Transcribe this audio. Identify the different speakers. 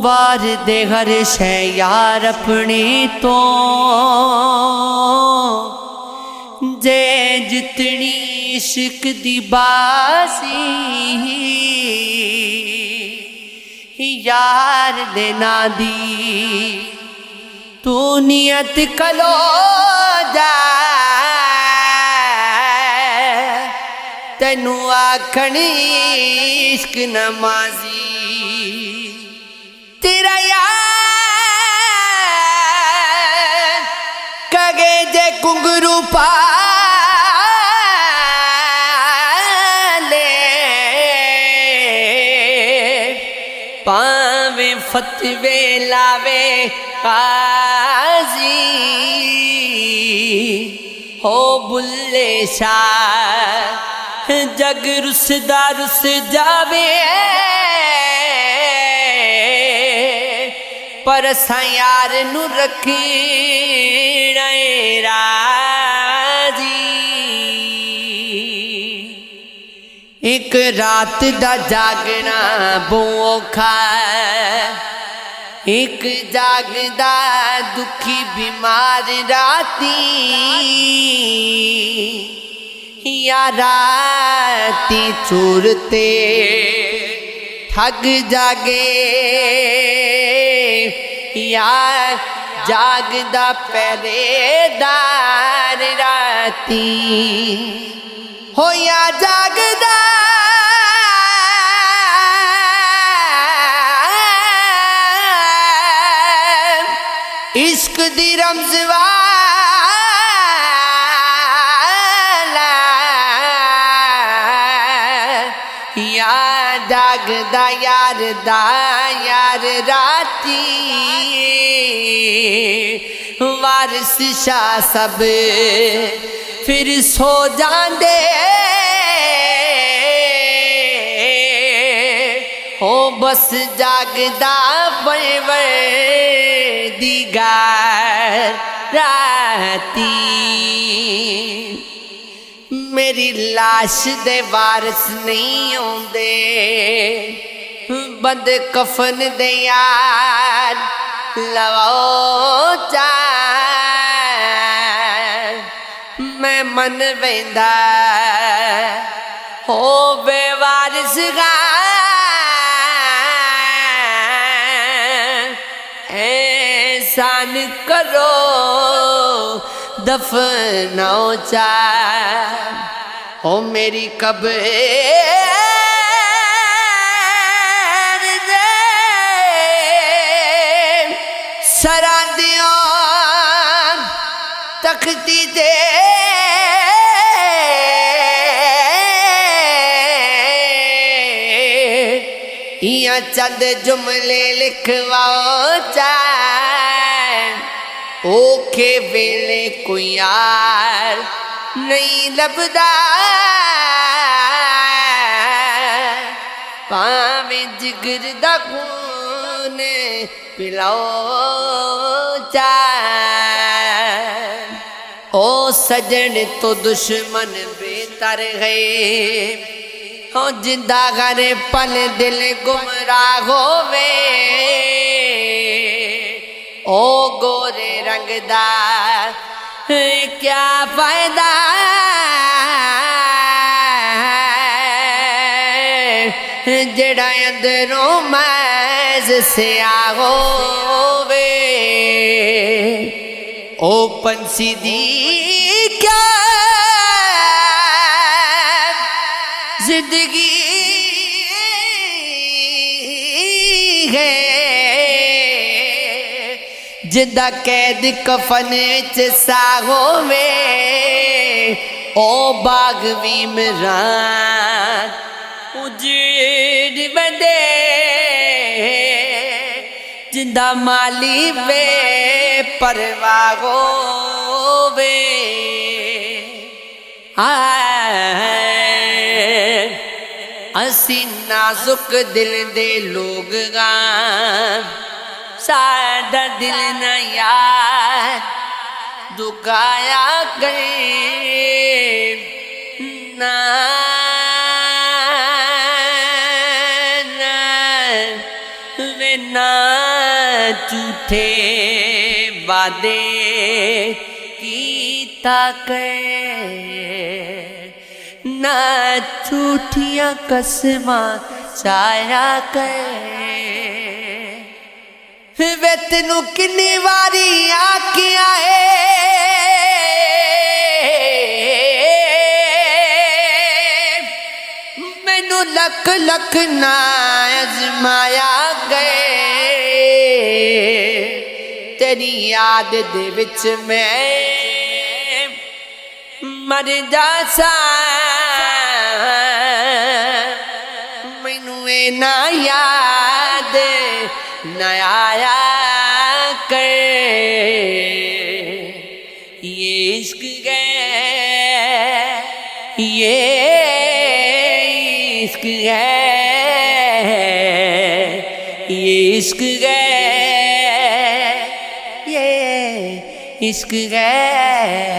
Speaker 1: वार दे हर शै यार अपने तो जे जितनी इश्क दी बासी यार देना दी तू नियत कलो जा तेनू आखनी इश्क नमाजी तेरा यार कगे जे कुंगरू पाले पावे फतवे लावे काजी हो बुल्ले शाह जग रुसदा रुस जावे पर असां यार नू रखना राजी एक रात दा जागना बोखा एक जागदा दुखी बीमार राती या राती चूरते ठग जागे या जागदा पहरेदार राती हो या जागदा इश्क दी रमज़वाला या जागदा यार दा यार राती वारिस शाह सब फिर सो जांदे हो बस जागदा परवरदिगार राती मेरी लाश दे वारिस नहीं आउंदे बंद कफन दे यार लवाओ चार मैं मन वेंदा हो बेवारिस एहसान करो दफनाओ चार हो मेरी कब्र सरादियों तख्ती दे या चंद जुमले लिखवाओ चार ओखे वेले कोई यार नहीं लभदा पावे जिगर दा खून पिलाओ चार ओ सजन तो दुश्मन बेहतर है हो जिंदा घरे पल दिल गुमराह होवे ओ गोरे रंगदा क्या फायदा जड़ा अंदरों मैज से आवे ओ पंछी दी क्या जिंदगी है जिंदा कैद कफन च साहो में ओ बाग भी मरान उजड़ बंदे जिंदा माली वे परवाहो वे असी नाजुक दिल दे लोग सादा दिल न यार दुखाया करे ना ना झूठे वादे कीता कर ना झूठियां कसमां चाया कर वे तेनू किन्नी वारी आखिया है मैनू लख लख ना अजमाया गए तेरी याद दे विच मैं मर जासा मैनू ए ना याद ना आया कर ये इश्क है ये इश्क है ये इश्क है ये इश्क है।